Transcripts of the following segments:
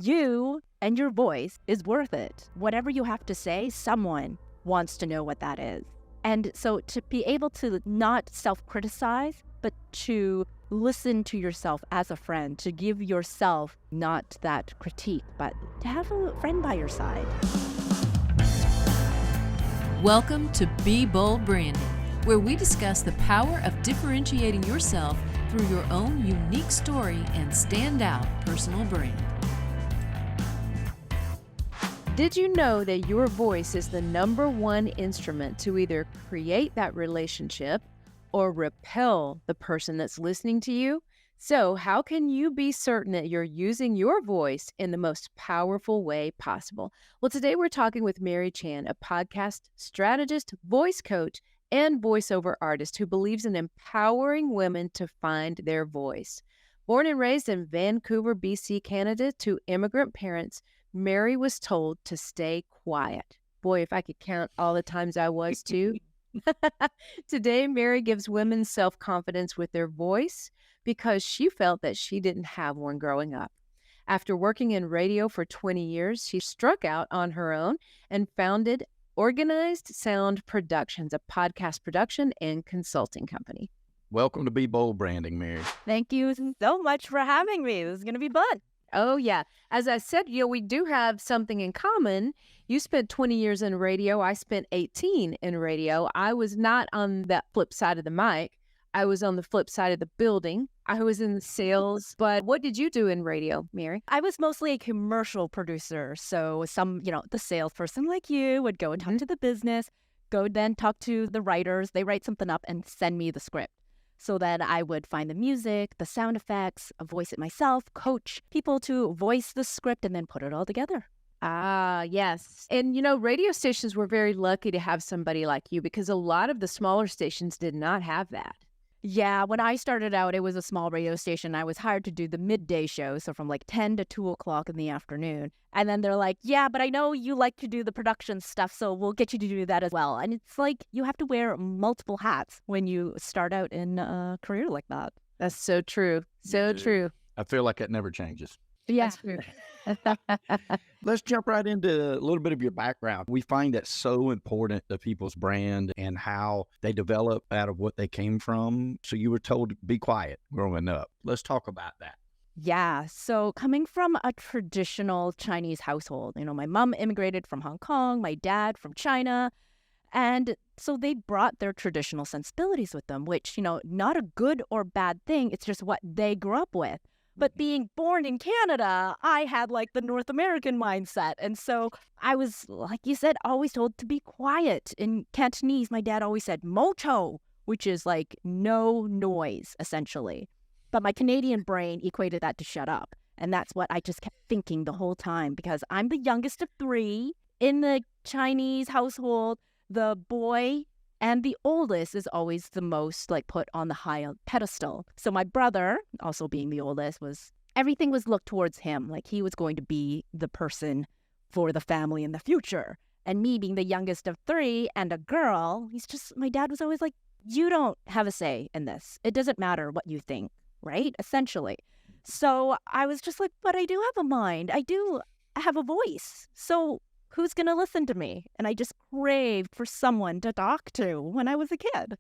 you and your voice is worth it. Whatever you have to say, someone wants to know what that is. And so to be able to not self-criticize, but to listen to yourself as a friend, to give yourself not that critique, but to have a friend by your side. Welcome to Be Bold Branding, where we discuss the power of differentiating yourself through your own unique story and standout personal brand. Did you know that your voice is the number one instrument to either create that relationship or repel the person that's listening to you? So how can you be certain that you're using your voice in the most powerful way possible? Well, today we're talking with Mary Chan, a podcast strategist, voice coach, and voiceover artist who believes in empowering women to find their voice. Born and raised in Vancouver, BC, Canada, to immigrant parents, Mary was told to stay quiet. Boy, if I could count all the times I was too. Today, Mary gives women self-confidence with their voice because she felt that she didn't have one growing up. After working in radio for 20 years, she struck out on her own and founded Organized Sound Productions, a podcast production and consulting company. Welcome to Be Bold Branding, Mary. Thank you so much for having me. This is going to be fun. Oh, yeah. As I said, we do have something in common. You spent 20 years in radio. I spent 18 in radio. I was not on that flip side of the mic. I was on the flip side of the building. I was in the sales. But what did you do in radio, Mary? I was mostly a commercial producer. So the salesperson like you would go and talk to the business, go then talk to the writers. They write something up and send me the script. So that I would find the music, the sound effects, voice it myself, coach people to voice the script, and then put it all together. Ah, yes. And, radio stations were very lucky to have somebody like you because a lot of the smaller stations did not have that. Yeah, when I started out, it was a small radio station. I was hired to do the midday show, so from like 10 to 2 o'clock in the afternoon. And then they're like, yeah, but I know you like to do the production stuff, so we'll get you to do that as well. And it's like you have to wear multiple hats when you start out in a career like that. That's so true. So true. I feel like that never changes. Yeah. That's true. Let's jump right into a little bit of your background. We find that so important to people's brand and how they develop out of what they came from. So you were told to be quiet growing up. Let's talk about that. Yeah. So coming from a traditional Chinese household, my mom immigrated from Hong Kong, my dad from China. And so they brought their traditional sensibilities with them, which, not a good or bad thing. It's just what they grew up with. But being born in Canada, I had like the North American mindset. And so I was, like you said, always told to be quiet. In Cantonese, my dad always said mocho, which is like no noise, essentially. But my Canadian brain equated that to shut up. And that's what I just kept thinking the whole time because I'm the youngest of three in the Chinese household. The boy and the oldest is always the most put on the high pedestal. So my brother, also being the oldest, everything was looked towards him. Like he was going to be the person for the family in the future. And me being the youngest of three and a girl, my dad was always like, you don't have a say in this. It doesn't matter what you think, right? Essentially. So I was just like, but I do have a mind. I do have a voice. So who's going to listen to me? And I just craved for someone to talk to when I was a kid.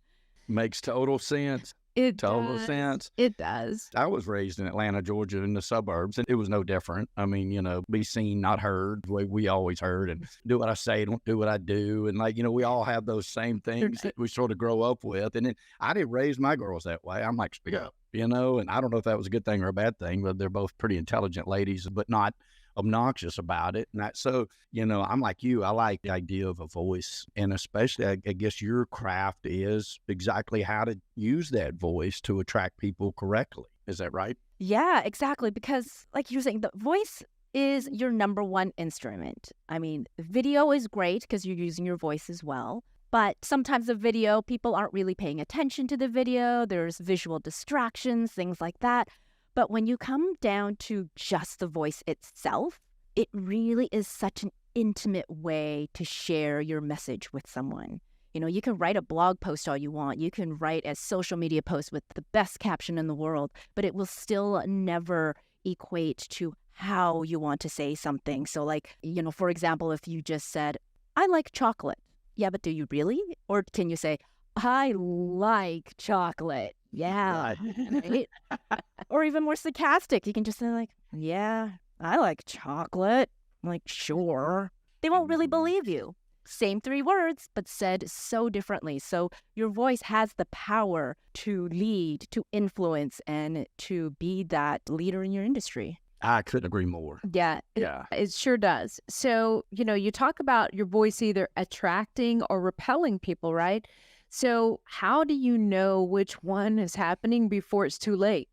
Makes total sense. Total sense. It does. I was raised in Atlanta, Georgia, in the suburbs, and it was no different. I mean, be seen, not heard, the way we always heard, and do what I say, don't do what I do. And we all have those same things that we sort of grow up with. And then I didn't raise my girls that way. I'm like, speak up, and I don't know if that was a good thing or a bad thing, but they're both pretty intelligent ladies, but not obnoxious about it. And I'm like you, I like the idea of a voice, and especially I guess your craft is exactly how to use that voice to attract people correctly. Is that right? Yeah, exactly. Because like you're saying, the voice is your number one instrument. I mean, video is great because you're using your voice as well. But sometimes the video, people aren't really paying attention to the video. There's visual distractions, things like that. But when you come down to just the voice itself, it really is such an intimate way to share your message with someone. You can write a blog post all you want. You can write a social media post with the best caption in the world, but it will still never equate to how you want to say something. So like, for example, if you just said, I like chocolate. Yeah, but do you really? Or can you say, I like chocolate. Yeah. Right? Or even more sarcastic, you can just say like, yeah, I like chocolate. Like, sure. They won't really believe you. Same 3 words, but said so differently. So your voice has the power to lead, to influence, and to be that leader in your industry. I couldn't agree more. Yeah, it sure does. So, you talk about your voice either attracting or repelling people, right? So how do you know which one is happening before it's too late?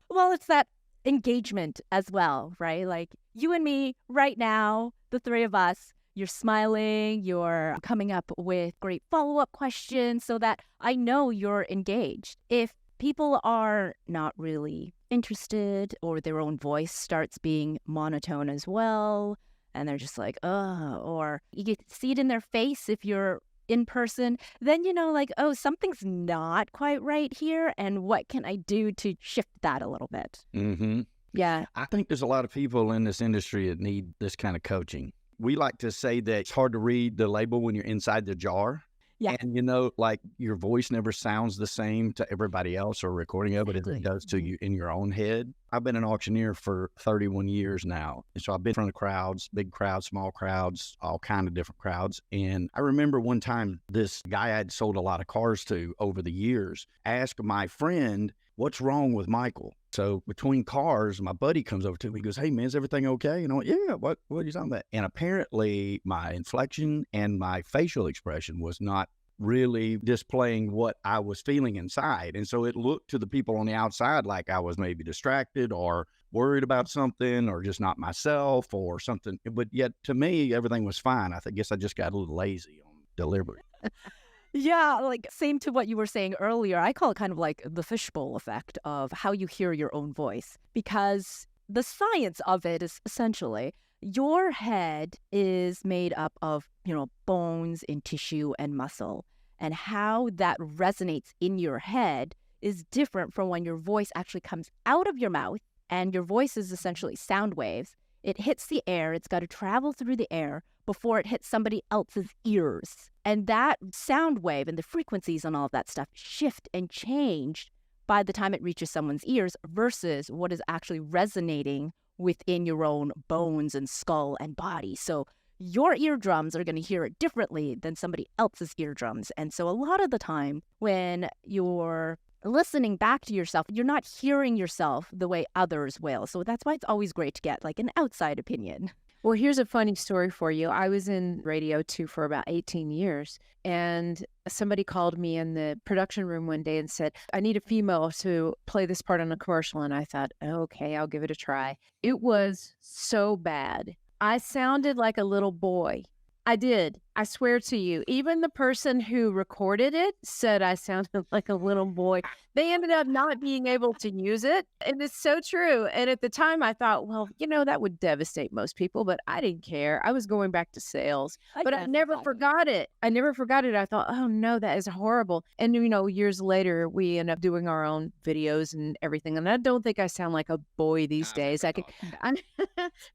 Well, it's that engagement as well, right? Like you and me right now, the 3 of us, you're smiling, you're coming up with great follow-up questions so that I know you're engaged. If people are not really interested or their own voice starts being monotone as well, and they're just like, or you get to see it in their face if you're in person, then like, oh, something's not quite right here, and what can I do to shift that a little bit? Mm-hmm. Yeah. I think there's a lot of people in this industry that need this kind of coaching. We like to say that it's hard to read the label when you're inside the jar. Yeah. And, like your voice never sounds the same to everybody else or recording of it as it does to you in your own head. I've been an auctioneer for 31 years now. And so I've been in front of crowds, big crowds, small crowds, all kind of different crowds. And I remember one time this guy I'd sold a lot of cars to over the years asked my friend, what's wrong with Michael? So between cars, my buddy comes over to me. He goes, hey, man, is everything okay? And I went, yeah, what are you talking about? And apparently my inflection and my facial expression was not really displaying what I was feeling inside. And so it looked to the people on the outside like I was maybe distracted or worried about something or just not myself or something. But yet to me, everything was fine. I guess I just got a little lazy on delivery. Yeah, like same to what you were saying earlier. I call it kind of like the fishbowl effect of how you hear your own voice, because the science of it is essentially your head is made up of, bones and tissue and muscle, and how that resonates in your head is different from when your voice actually comes out of your mouth, and your voice is essentially sound waves. It hits the air, it's got to travel through the air before it hits somebody else's ears. And that sound wave and the frequencies and all of that stuff shift and change by the time it reaches someone's ears versus what is actually resonating within your own bones and skull and body. So your eardrums are going to hear it differently than somebody else's eardrums. And so a lot of the time when you're listening back to yourself, you're not hearing yourself the way others will. So that's why it's always great to get like an outside opinion. Well, here's a funny story for you. I was in radio too for about 18 years, and somebody called me in the production room one day and said, I need a female to play this part on a commercial. And I thought, okay, I'll give it a try. It was so bad. I sounded like a little boy. I did. I swear to you. Even the person who recorded it said I sounded like a little boy. They ended up not being able to use it. And it's so true. And at the time I thought, well, that would devastate most people, but I didn't care. I was going back to sales, but I never forgot it. I never forgot it. I thought, oh no, that is horrible. And years later, we end up doing our own videos and everything. And I don't think I sound like a boy these days. I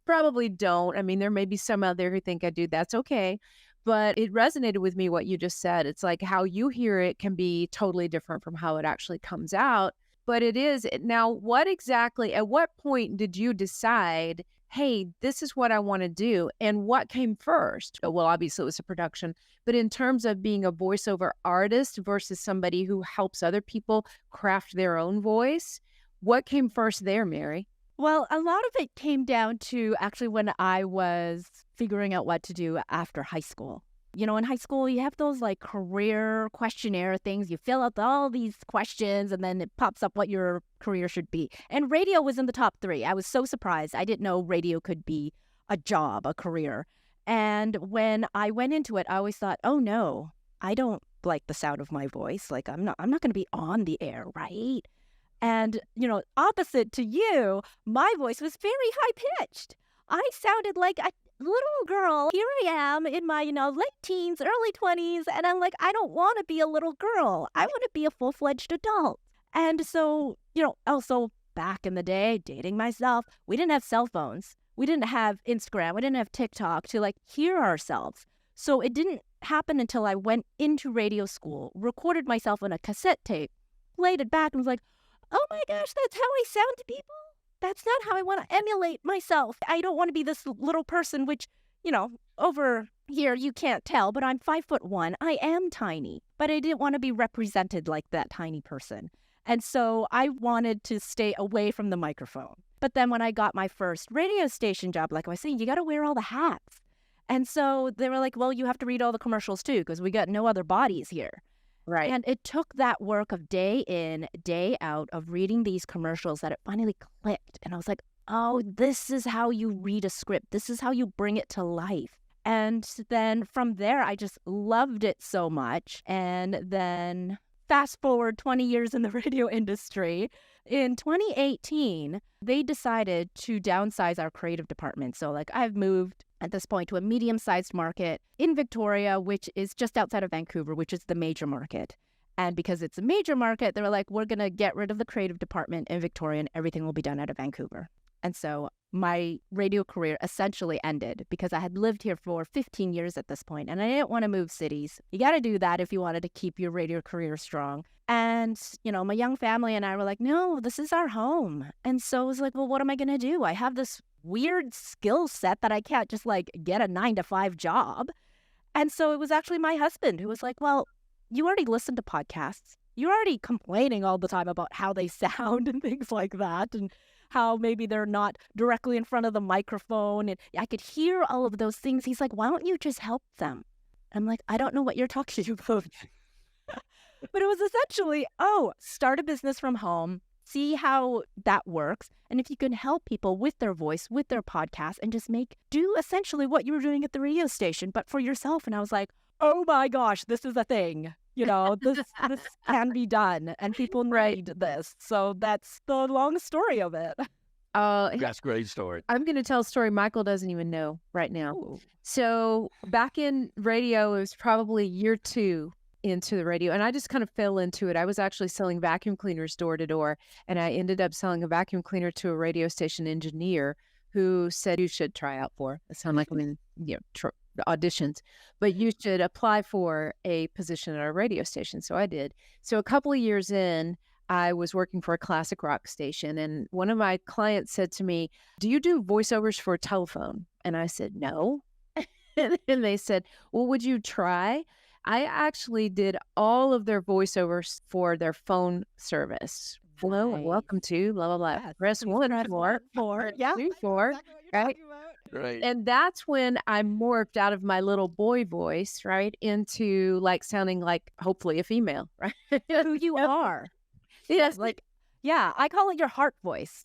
probably don't. I mean, there may be some out there who think I do. That's okay. But it resonated with me what you just said. It's like how you hear it can be totally different from how it actually comes out. But it is. Now, at what point did you decide, hey, this is what I want to do? And what came first? Well, obviously it was a production. But in terms of being a voiceover artist versus somebody who helps other people craft their own voice, what came first there, Mary? Well, a lot of it came down to actually when I was figuring out what to do after high school. In high school, you have those like career questionnaire things. You fill out all these questions and then it pops up what your career should be. And radio was in the top 3. I was so surprised. I didn't know radio could be a job, a career. And when I went into it, I always thought, oh no, I don't like the sound of my voice. Like I'm not going to be on the air, right? And, opposite to you, my voice was very high-pitched. I sounded like a little girl. Here I am in my, late teens, early 20s, and I'm like, I don't want to be a little girl. I want to be a full-fledged adult. And so, also back in the day, dating myself, we didn't have cell phones. We didn't have Instagram. We didn't have TikTok to like hear ourselves. So it didn't happen until I went into radio school, recorded myself on a cassette tape, played it back and was like, oh my gosh, that's how I sound to people. That's not how I want to emulate myself. I don't want to be this little person, which, over here you can't tell, but I'm 5'1". I am tiny, but I didn't want to be represented like that tiny person. And so I wanted to stay away from the microphone. But then when I got my first radio station job, like I was saying, you got to wear all the hats. And so they were like, well, you have to read all the commercials too, because we got no other bodies here. Right. And it took that work of day in, day out of reading these commercials that it finally clicked. And I was like, oh, this is how you read a script. This is how you bring it to life. And then from there, I just loved it so much. And then fast forward 20 years in the radio industry. In 2018, they decided to downsize our creative department. So like I've moved at this point to a medium-sized market in Victoria, which is just outside of Vancouver, which is the major market. And because it's a major market, they were like, we're going to get rid of the creative department in Victoria and everything will be done out of Vancouver. And so my radio career essentially ended because I had lived here for 15 years at this point and I didn't want to move cities. You got to do that if you wanted to keep your radio career strong. And, my young family and I were like, no, this is our home. And so I was like, well, what am I going to do? I have this weird skill set that I can't just like get a 9-to-5 job. And so it was actually my husband who was like, well, you already listen to podcasts. You're already complaining all the time about how they sound and things like that. And how maybe they're not directly in front of the microphone. And I could hear all of those things. He's like, why don't you just help them? I'm like, I don't know what you're talking about. But it was essentially, start a business from home, see how that works. And if you can help people with their voice, with their podcast, and just do essentially what you were doing at the radio station, but for yourself. And I was like, oh my gosh, this is a thing. This can be done and people need this. So that's the long story of it. That's a great story. I'm going to tell a story Michael doesn't even know right now. Ooh. So back in radio, it was probably year 2 into the radio. And I just kind of fell into it. I was actually selling vacuum cleaners door to door. And I ended up selling a vacuum cleaner to a radio station engineer who said, you should try out for. It sounded like, auditions, but you should apply for a position at our radio station. So I did. So a couple of years in, I was working for a classic rock station. And one of my clients said to me, do you do voiceovers for telephone? And I said, no. And they said, well, would you try? I actually did all of their voiceovers for their phone service. Hello, and welcome to blah, blah, blah. Yes. Press 1 for, Yeah. 2 for, right? Right. And that's when I morphed out of my little boy voice, right, into like sounding like hopefully a female, right? Who you are. Yes. I call it your heart voice.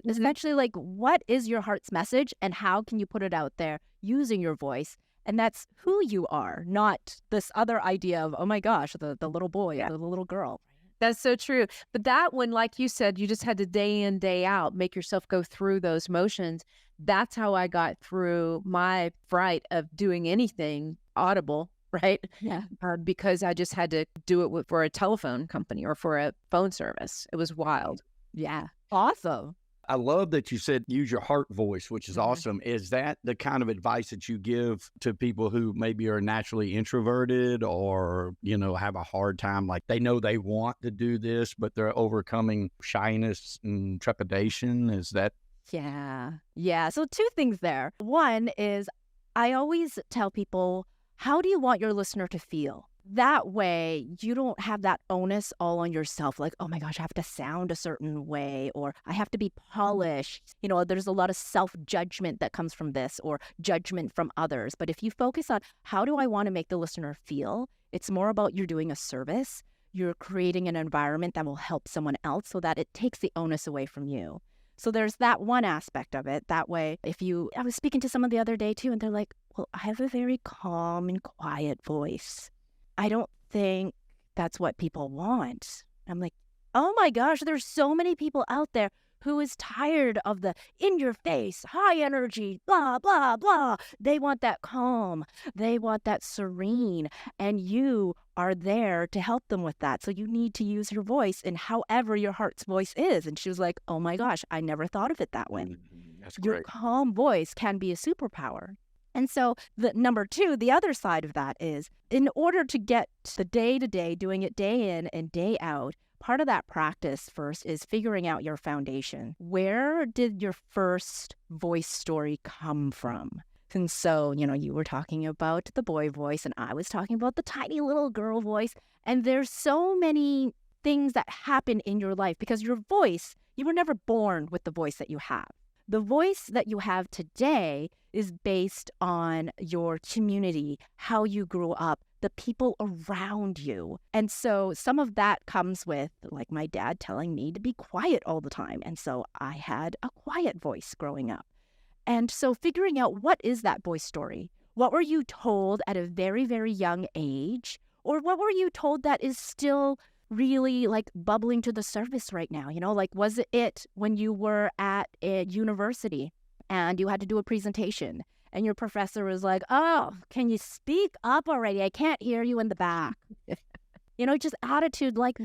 Essentially like what is your heart's message and how can you put it out there using your voice? And that's who you are, not this other idea of, oh my gosh, the little boy, or the little girl. That's so true. But that one, like you said, you just had to day in, day out, make yourself go through those motions. That's how I got through my fright of doing anything audible, right? Yeah. Because I just had to do it for a telephone company or for a phone service. It was wild. Yeah. Awesome. I love that you said use your heart voice, which is awesome. Is that the kind of advice that you give to people who maybe are naturally introverted or, have a hard time? Like they know they want to do this, but they're overcoming shyness and trepidation. Is that? Yeah. Yeah. So 2 things there. One is I always tell people, how do you want your listener to feel? That way, you don't have that onus all on yourself. Like, oh my gosh, I have to sound a certain way, or I have to be polished. There's a lot of self-judgment that comes from this, or judgment from others. But if you focus on how do I want to make the listener feel, it's more about you're doing a service. You're creating an environment that will help someone else so that it takes the onus away from you. So there's that one aspect of it. That way, I was speaking to someone the other day too, and they're like, well, I have a very calm and quiet voice. I don't think that's what people want. I'm like, oh my gosh, there's so many people out there who is tired of the in your face, high energy, blah, blah, blah. They want that calm. They want that serene. And you are there to help them with that. So you need to use your voice in however your heart's voice is. And she was like, oh my gosh, I never thought of it that way. That's Your great. calm voice can be a superpower. And so the number two, the other side of that is, in order to get the day-to-day, doing it day in and day out, part of that practice first is figuring out your foundation. Where did your first voice story come from? And so, you were talking about the boy voice and I was talking about the tiny little girl voice. And there's so many things that happen in your life because your voice, you were never born with the voice that you have. The voice that you have today is based on your community, how you grew up, the people around you. And so some of that comes with, like, my dad telling me to be quiet all the time. And so I had a quiet voice growing up. And so figuring out, what is that voice story? What were you told at a very, very young age? Or what were you told that is still really like bubbling to the surface right now? Like, was it when you were at a university and you had to do a presentation and your professor was like, oh, can you speak up already? I can't hear you in the back. Just attitude like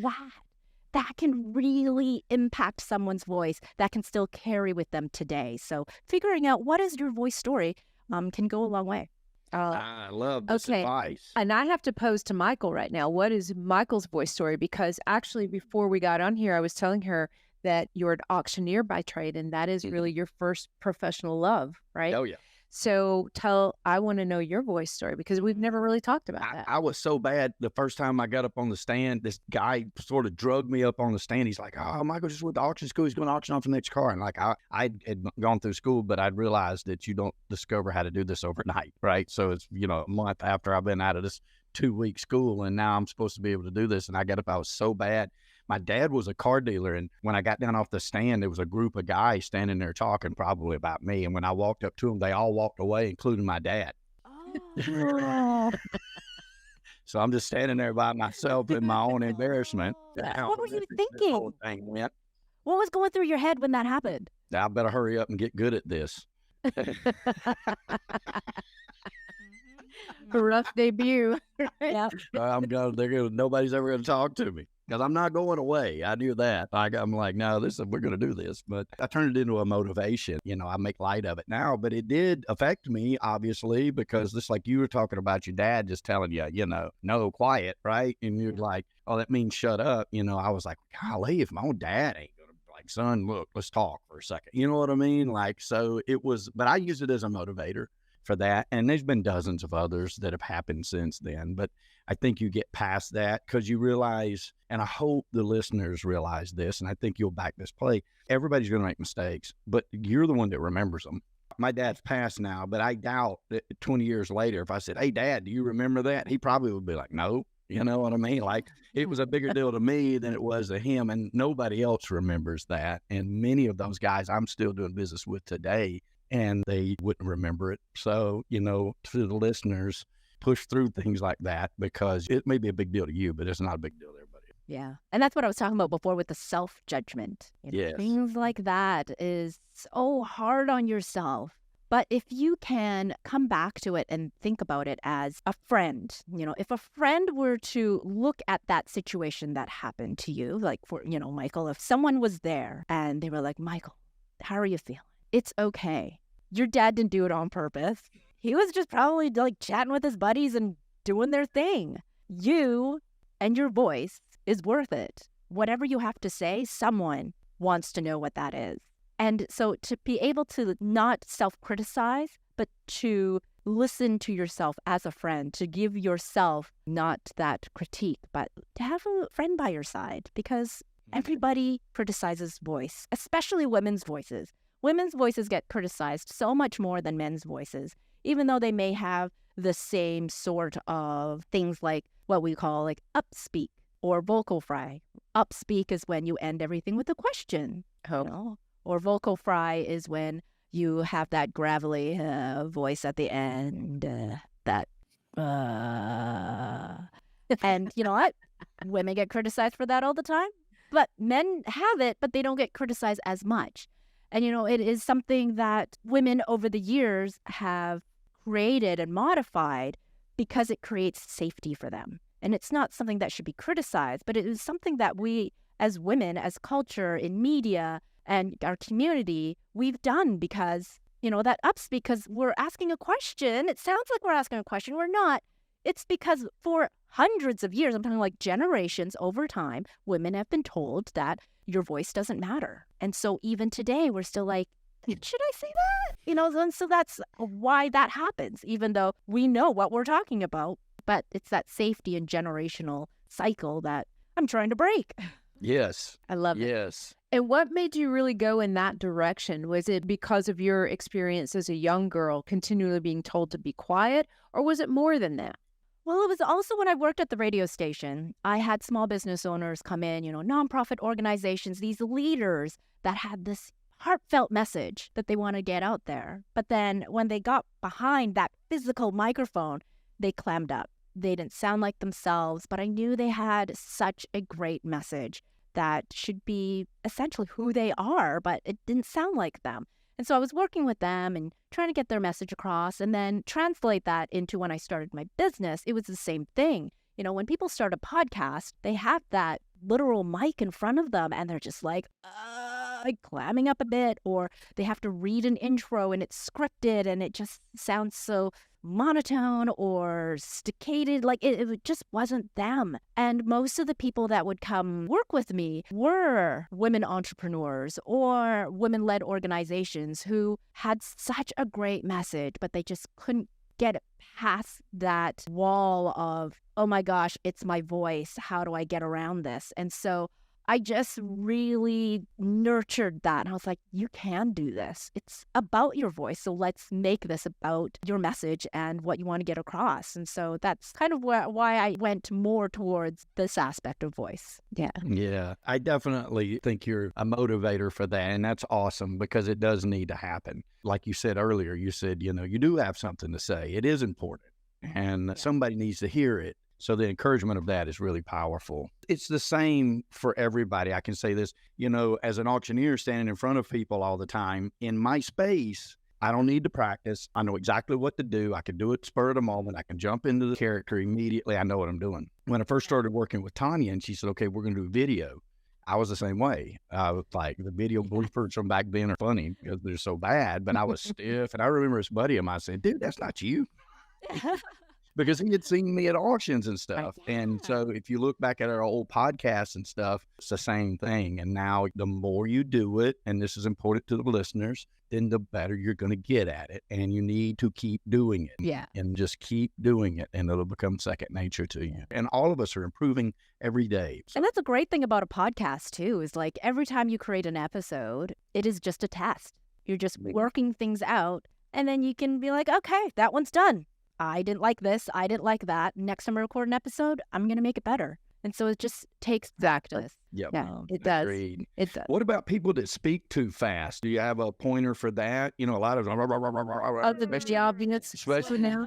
that can really impact someone's voice, that can still carry with them today. So figuring out what is your voice story can go a long way. I love this advice. And I have to pose to Michael right now, what is Michael's voice story? Because actually, before we got on here, I was telling her that you're an auctioneer by trade, and that is really your first professional love, right? Oh, yeah. So I want to know your voice story because we've never really talked about that. I was so bad the first time I got up on the stand. This guy sort of drugged me up on the stand. He's like, oh, Michael just went to auction school. He's going to auction off the next car. And like I had gone through school, but I'd realized that you don't discover how to do this overnight, right? So it's, a month after I've been out of this 2-week school, and now I'm supposed to be able to do this. And I got up, I was so bad. My dad was a car dealer, and when I got down off the stand, there was a group of guys standing there talking probably about me. And when I walked up to them, they all walked away, including my dad. Oh. So I'm just standing there by myself in my own embarrassment. What were you thinking? The whole thing went, What was going through your head when that happened? I better hurry up and get good at this. A rough debut. Yeah. Nobody's ever going to talk to me because I'm not going away. I knew that. I'm like, no, we're going to do this. But I turned it into a motivation. I make light of it now, but it did affect me, obviously, because just like you were talking about your dad just telling you, no, quiet, right? And you're like, oh, that means shut up. I was like, golly, if my own dad ain't going to, like, son, look, let's talk for a second. You know what I mean? Like, so it was, but I used it as a motivator for that. And there's been dozens of others that have happened since then. But I think you get past that because you realize, and I hope the listeners realize this, and I think you'll back this play. Everybody's going to make mistakes, but you're the one that remembers them. My dad's passed now, but I doubt that 20 years later, if I said, hey, Dad, do you remember that? He probably would be like, no. You know what I mean? Like, it was a bigger deal to me than it was to him, and nobody else remembers that. And many of those guys I'm still doing business with today, and they wouldn't remember it. So, to the listeners, push through things like that because it may be a big deal to you, but it's not a big deal to everybody. Yeah. And that's what I was talking about before with the self-judgment. Yes. Things like that is so hard on yourself. But if you can come back to it and think about it as a friend, if a friend were to look at that situation that happened to you, like for, Michael, if someone was there and they were like, Michael, how are you feeling? It's okay. Your dad didn't do it on purpose. He was just probably like chatting with his buddies and doing their thing. You and your voice is worth it. Whatever you have to say, someone wants to know what that is. And so to be able to not self-criticize, but to listen to yourself as a friend, to give yourself not that critique, but to have a friend by your side, because everybody criticizes voice, especially women's voices. Women's voices get criticized so much more than men's voices, even though they may have the same sort of things like what we call like upspeak or vocal fry. Upspeak is when you end everything with a question. Or vocal fry is when you have that gravelly voice at the end. And you know what? Women get criticized for that all the time. But men have it, but they don't get criticized as much. And, it is something that women over the years have created and modified because it creates safety for them. And it's not something that should be criticized, but it is something that we as women, as culture, in media, and our community, we've done because, that ups because we're asking a question. It sounds like we're asking a question. We're not. It's because for hundreds of years, I'm talking like generations over time, women have been told that your voice doesn't matter. And so even today, we're still like, should I say that? And so that's why that happens, even though we know what we're talking about. But it's that safety and generational cycle that I'm trying to break. Yes. I love it. Yes. And what made you really go in that direction? Was it because of your experience as a young girl continually being told to be quiet, or was it more than that? Well, it was also when I worked at the radio station. I had small business owners come in, nonprofit organizations, these leaders that had this heartfelt message that they want to get out there. But then when they got behind that physical microphone, they clammed up. They didn't sound like themselves, but I knew they had such a great message that should be essentially who they are, but it didn't sound like them. And so I was working with them and trying to get their message across and then translate that into when I started my business. It was the same thing. When people start a podcast, they have that literal mic in front of them and they're just like clamming up a bit, or they have to read an intro and it's scripted and it just sounds so monotone or staccated, like it just wasn't them. And most of the people that would come work with me were women entrepreneurs or women-led organizations who had such a great message, but they just couldn't get past that wall of, oh my gosh, it's my voice. How do I get around this? And so I just really nurtured that. And I was like, you can do this. It's about your voice. So let's make this about your message and what you want to get across. And so that's kind of why I went more towards this aspect of voice. Yeah. Yeah. I definitely think you're a motivator for that. And that's awesome because it does need to happen. Like you said earlier, you said, you do have something to say. It is important and somebody needs to hear it. So the encouragement of that is really powerful. It's the same for everybody. I can say this, as an auctioneer standing in front of people all the time, in my space, I don't need to practice. I know exactly what to do. I can do it spur of the moment. I can jump into the character immediately. I know what I'm doing. When I first started working with Tanya and she said, okay, we're going to do video, I was the same way. I was like, the video bloopers from back then are funny because they're so bad, but I was stiff. And I remember this buddy of mine said, dude, that's not you. Because he had seen me at auctions and stuff. And so if you look back at our old podcasts and stuff, it's the same thing. And now the more you do it, and this is important to the listeners, then the better you're going to get at it. And you need to keep doing it. Yeah. And just keep doing it. And it'll become second nature to you. And all of us are improving every day. And that's a great thing about a podcast too, is like every time you create an episode, it is just a test. You're just working things out. And then you can be like, okay, that one's done. I didn't like this. I didn't like that. Next time I record an episode, I'm going to make it better. And so it just takes practice. Yep. Yeah, it does. Agreed. It does. What about people that speak too fast? Do you have a pointer for that? A lot of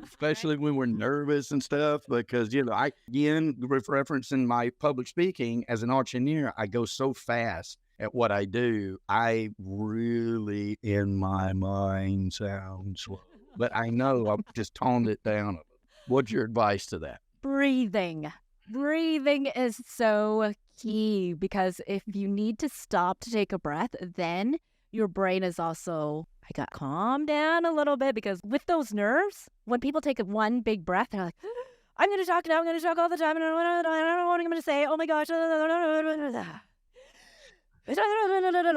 especially when we're nervous and stuff, because, I, again, referencing my public speaking as an auctioneer, I go so fast at what I do. I really, in my mind, sound slow. But I know I've just toned it down. What's your advice to that? Breathing. Breathing is so key, because if you need to stop to take a breath, then your brain is also, I got calm down a little bit, because with those nerves, when people take one big breath, they're like, I'm going to talk now. I'm going to talk all the time. And I don't know what I'm going to say. Oh my gosh.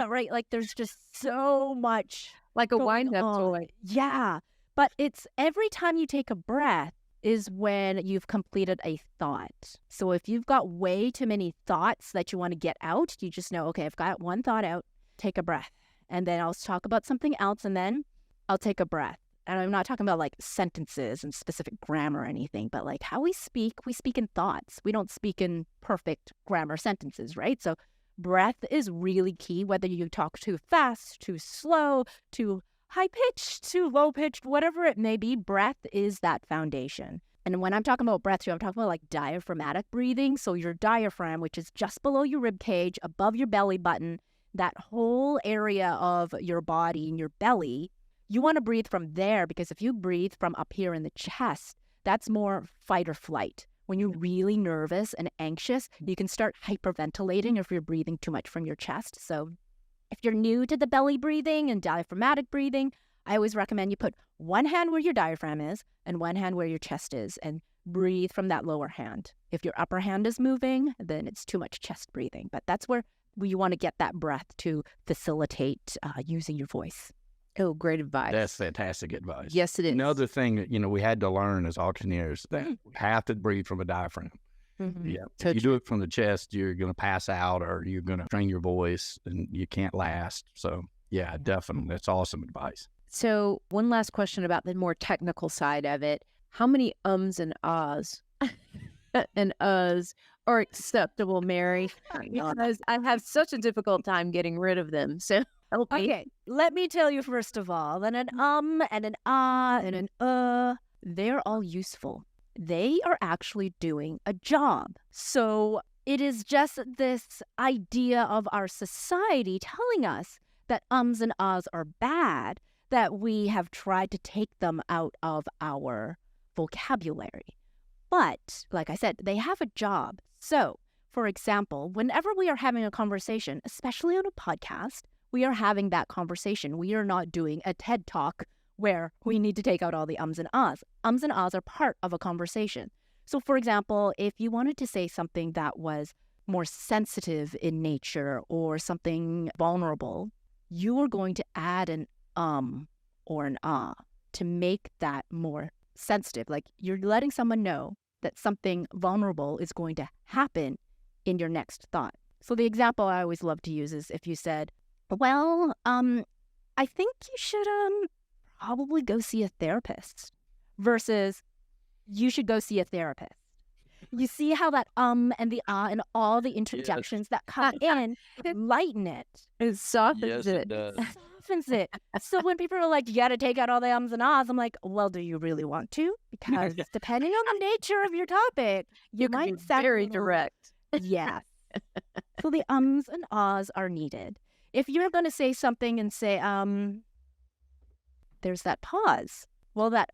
Right. Like there's just so much. Like a wind-up toy. Yeah. But it's every time you take a breath is when you've completed a thought. So if you've got way too many thoughts that you want to get out, you just know, okay, I've got one thought out, take a breath. And then I'll talk about something else, and then I'll take a breath. And I'm not talking about like sentences and specific grammar or anything, but like how we speak in thoughts. We don't speak in perfect grammar sentences, right? So breath is really key, whether you talk too fast, too slow, too high-pitched, too low-pitched, whatever it may be. Breath is that foundation. And when I'm talking about breath too, I'm talking about like diaphragmatic breathing. So your diaphragm, which is just below your rib cage, above your belly button, that whole area of your body and your belly, you want to breathe from there, because if you breathe from up here in the chest, that's more fight or flight. When you're really nervous and anxious, you can start hyperventilating if you're breathing too much from your chest. So if you're new to the belly breathing and diaphragmatic breathing, I always recommend you put one hand where your diaphragm is and one hand where your chest is, and breathe from that lower hand. If your upper hand is moving, then it's too much chest breathing. But that's where you want to get that breath to facilitate using your voice. Oh, great advice. That's fantastic advice. Yes, it is. Another thing that, we had to learn as auctioneers, that we have to breathe from a diaphragm. Mm-hmm. Yeah. If you do it from the chest, you're going to pass out, or you're going to strain your voice and you can't last. So yeah, definitely. That's awesome advice. So one last question about the more technical side of it. How many ums and ahs and uhs are acceptable, Mary? Because I have such a difficult time getting rid of them. So help me. Okay, let me tell you first of all that an and an ah and an they're all useful. They are actually doing a job. So it is just this idea of our society telling us that ums and ahs are bad, that we have tried to take them out of our vocabulary. But like I said, they have a job. So, for example, whenever we are having a conversation, especially on a podcast, we are having that conversation. We are not doing a TED Talk where we need to take out all the ums and ahs. Ums and ahs are part of a conversation. So, for example, if you wanted to say something that was more sensitive in nature or something vulnerable, you are going to add an or an ah to make that more sensitive. Like you're letting someone know that something vulnerable is going to happen in your next thought. So the example I always love to use is if you said, well, I think you should probably go see a therapist, versus you should go see a therapist. You see how that and the ah and all the interjections that come in lighten it. It softens it. Softens it. So when people are like, you got to take out all the ums and ahs, I'm like, well, do you really want to? Because depending on the nature of your topic, you might be very direct. Yes. So the ums and ahs are needed. If you're going to say something and say, there's that pause. Well, that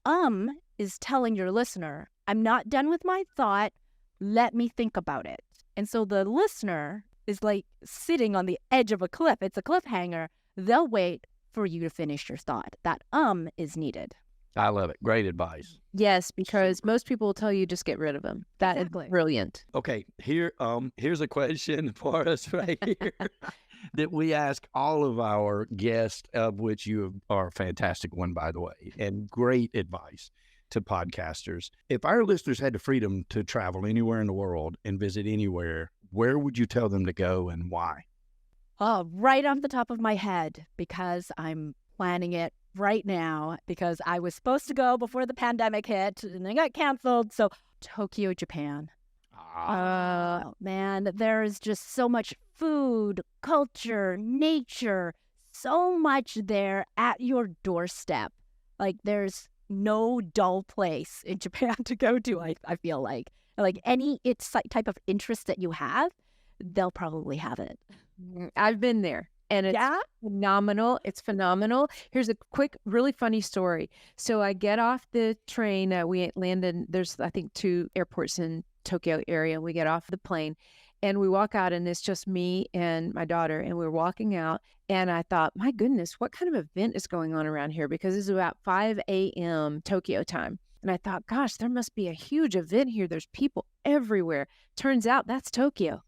is telling your listener, I'm not done with my thought. Let me think about it. And so the listener is like sitting on the edge of a cliff. It's a cliffhanger. They'll wait for you to finish your thought. That is needed. I love it. Great advice. Yes, because most people will tell you just get rid of them. That is brilliant. Okay, here's a question for us right here that we ask all of our guests, of which you are a fantastic one, by the way, and great advice to podcasters. If our listeners had the freedom to travel anywhere in the world and visit anywhere, where would you tell them to go and why? Oh, right off the top of my head, because I'm planning it right now, because I was supposed to go before the pandemic hit and then got canceled. So Tokyo, Japan. Oh, man, there is just so much food, culture, nature, so much there at your doorstep. Like there's no dull place in Japan to go to, I feel like. Like any type of interest that you have, they'll probably have it. I've been there. And it's phenomenal. It's phenomenal. Here's a quick, really funny story. So I get off the train. We landed, there's, I think, 2 airports in Tokyo area. We get off the plane and we walk out, and it's just me and my daughter. And we're walking out, and I thought, my goodness, what kind of event is going on around here? Because it's about 5 a.m. Tokyo time. And I thought, gosh, there must be a huge event here. There's people everywhere. Turns out that's Tokyo.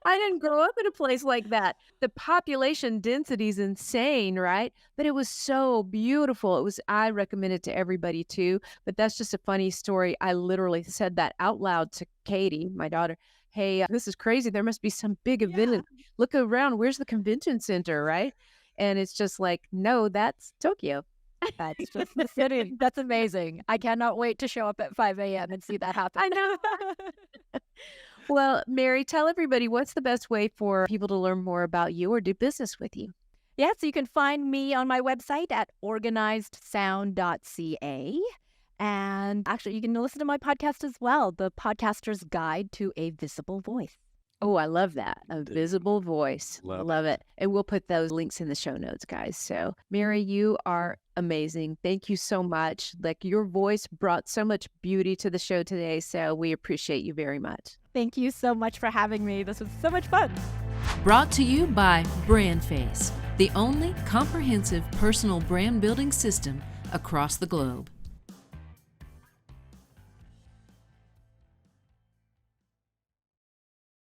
I didn't grow up in a place like that. The population density is insane, right? But it was so beautiful. I recommend it to everybody too. But that's just a funny story. I literally said that out loud to Katie, my daughter. Hey, this is crazy. There must be some big event. Look around. Where's the convention center, right? And it's just like, no, that's Tokyo. That's just the city. That's amazing. I cannot wait to show up at 5 a.m. and see that happen. I know. Well, Mary, tell everybody, what's the best way for people to learn more about you or do business with you? Yeah, so you can find me on my website at Organizedsound.ca. And actually, you can listen to my podcast as well, The Podcaster's Guide to a Visible Voice. Oh, I love that. A visible voice. Love it. And we'll put those links in the show notes, guys. So, Mary, you are amazing. Thank you so much. Like, your voice brought so much beauty to the show today. So we appreciate you very much. Thank you so much for having me. This was so much fun. Brought to you by BrandFace, the only comprehensive personal brand building system across the globe.